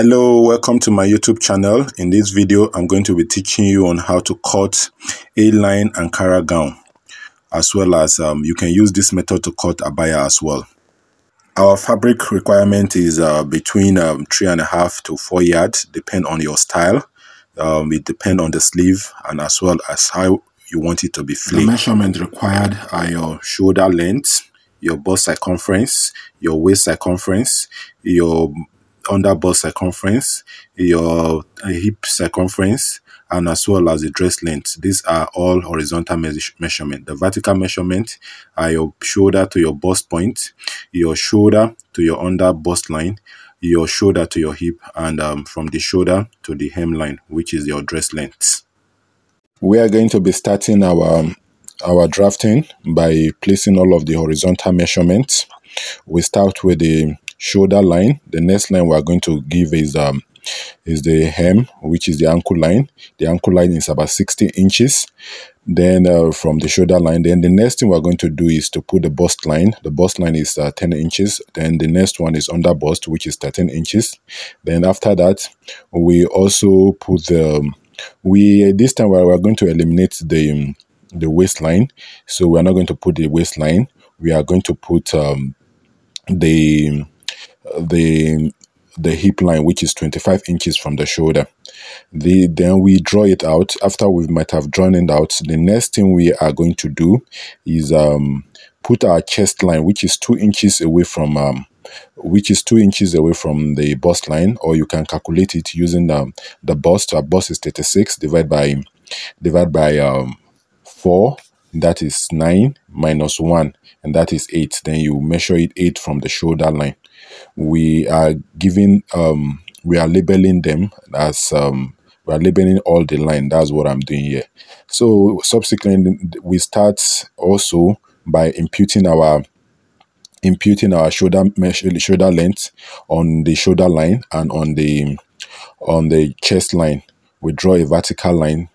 Hello, welcome to my YouTube channel. In this video, I'm going to be teaching you on how to cut A-line Ankara gown, as well as you can use this method to cut abaya as well. Our fabric requirement is between 3.5 to 4 yards, depend on your style. It depends on the sleeve and as well as how you want it to be flared. The measurement required are your shoulder length, your bust circumference, your waist circumference, your underbust circumference, your hip circumference, and as well as the dress length. These are all horizontal measurement. The vertical measurement are your shoulder to your bust point, your shoulder to your under bust line, your shoulder to your hip, and from the shoulder to the hemline, which is your dress length. We are going to be starting our drafting by placing all of the horizontal measurements. We start with the shoulder line. The next line we are going to give is the hem, which is the ankle line. The ankle line is about 60 inches. Then from the shoulder line, then the next thing we're going to do is to put the bust line. The bust line is 10 inches. Then the next one is under bust, which is 13 inches. Then after that, we also put this time we're going to eliminate the waistline. So we're not going to put the waistline. We are going to put the hip line, which is 25 inches from the shoulder. Then we draw it out. After we might have drawn it out, the next thing we are going to do is put our chest line, which is 2 inches away from the bust line, or you can calculate it using the bust. Our bust is 36 divided by 4. That is 9 minus 1, and that is 8. Then you measure it 8 from the shoulder line. We are labeling them as we are labeling all the line. That's what I'm doing here. So subsequently, we start also by imputing our shoulder length on the shoulder line and on the chest line. We draw a vertical line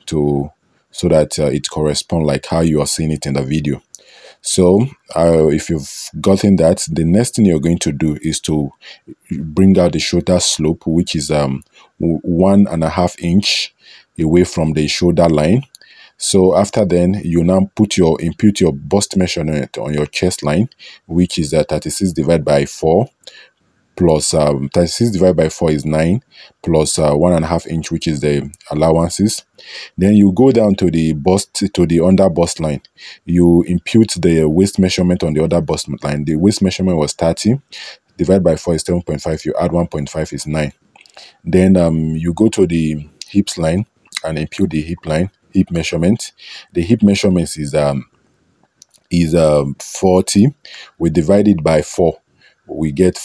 so that it corresponds like how you are seeing it in the video. So if you've gotten that, the next thing you're going to do is to bring out the shoulder slope, which is 1.5 inch away from the shoulder line. So after then, you now impute your bust measurement on your chest line, which is 36 divided by 4. Plus 36 divided by 4 is 9, plus 1.5 inch, which is the allowances. Then you go down to the under bust line. You impute the waist measurement on the other bust line. The waist measurement was 30, divided by 4 is 7.5. You add 1.5 is 9. Then you go to the hips line and impute the hip measurement. The hip measurement is 40. We divide it by 4. We get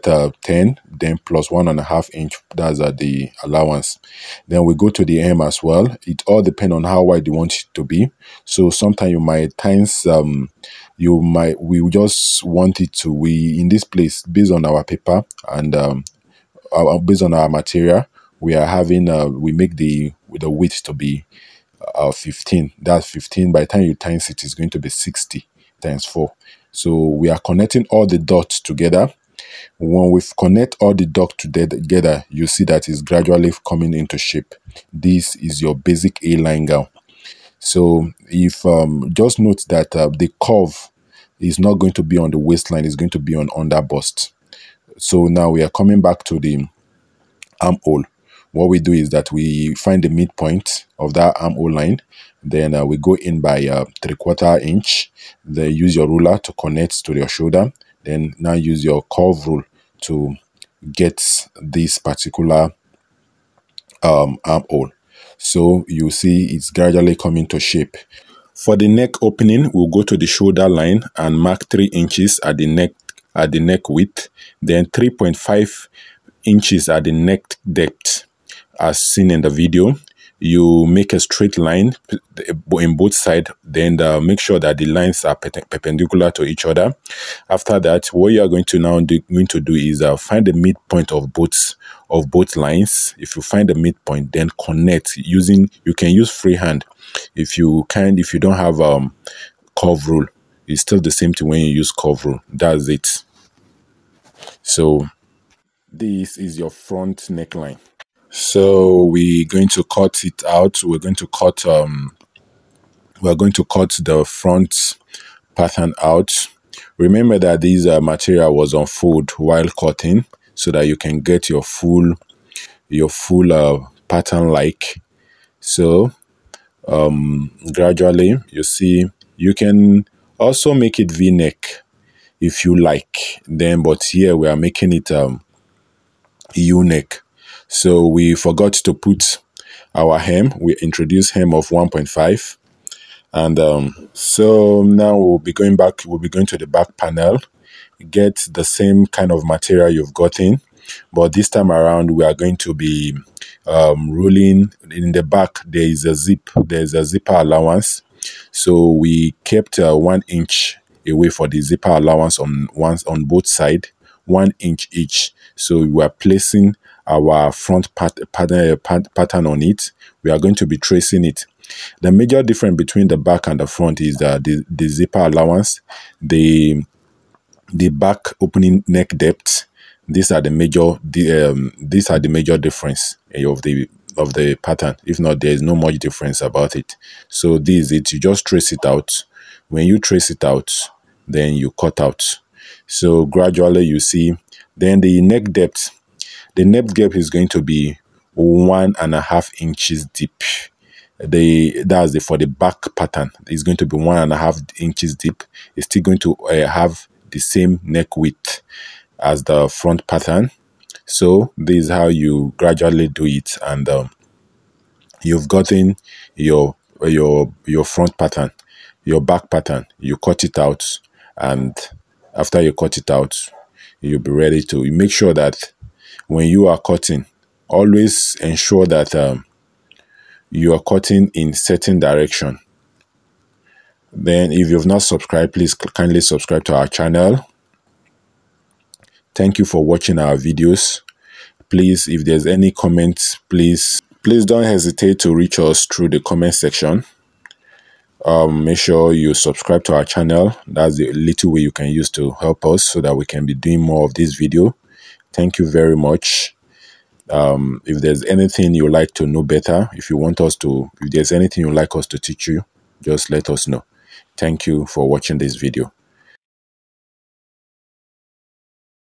10, then plus 1.5 inch. That's the allowance. Then we go to the hem as well. It all depends on how wide you want it to be. So sometimes you might we just want it to, in this place, based on our paper and based on our material, we are having we make the width to be 15. That's 15. By the time you times it, is going to be 60 times 4. So we are connecting all the dots together. When we connect all the dots together, you see that it's gradually coming into shape. This is your basic A-line gown. So if just note that the curve is not going to be on the waistline, it's going to be on under bust. So now we are coming back to the armhole. What we do is that we find the midpoint of that armhole line. Then we go in by 3/4 inch. Then use your ruler to connect to your shoulder. Then now use your curve rule to get this particular armhole. So you see it's gradually coming to shape. For the neck opening, we'll go to the shoulder line and mark 3 inches at the neck width. Then 3.5 inches at the neck depth, as seen in the video. You make a straight line in both sides, then make sure that the lines are perpendicular to each other. After that, what you are going to do is find the midpoint of both lines. If you find the midpoint, then connect using, you can use freehand. If you don't have curve rule, it's still the same thing when you use curve rule. That's it. So This is your front neckline. So we're going to cut it out. We're going to cut the front pattern out. Remember that this material was on fold while cutting, so that you can get your full pattern like. So gradually, you see, you can also make it v-neck if you like, then, but here we are making it u-neck. So we forgot to put our hem. We introduced hem of 1.5, and so now we'll be going to the back panel, get the same kind of material you've gotten, but this time around we are going to be rolling. In the back there's a zipper allowance, so we kept 1 inch away for the zipper allowance on both sides, 1 inch each. So we are placing our front pattern on it. We are going to be tracing it. The major difference between the back and the front is that the zipper allowance, the back opening neck depth, these are the major difference of the pattern. If not, there is no much difference about it. So this is it. You just trace it out. When you trace it out, then you cut out. So gradually you see, then the neck depth is going to be 1.5 inches deep. For the back pattern, it's going to be 1.5 inches deep. It's still going to have the same neck width as the front pattern. So this is how you gradually do it, and you've gotten your front pattern. Your back pattern, you cut it out, and after you cut it out, you'll be ready to make sure that when you are cutting, always ensure that you are cutting in certain direction. Then if you've not subscribed, please kindly subscribe to our channel. Thank you for watching our videos. Please, if there's any comments, please don't hesitate to reach us through the comment section. Make sure you subscribe to our channel. That's the little way you can use to help us, so that we can be doing more of this video. Thank you very much. If there's anything you like to know better, if there's anything you'd like us to teach you, just let us know. Thank you for watching this video.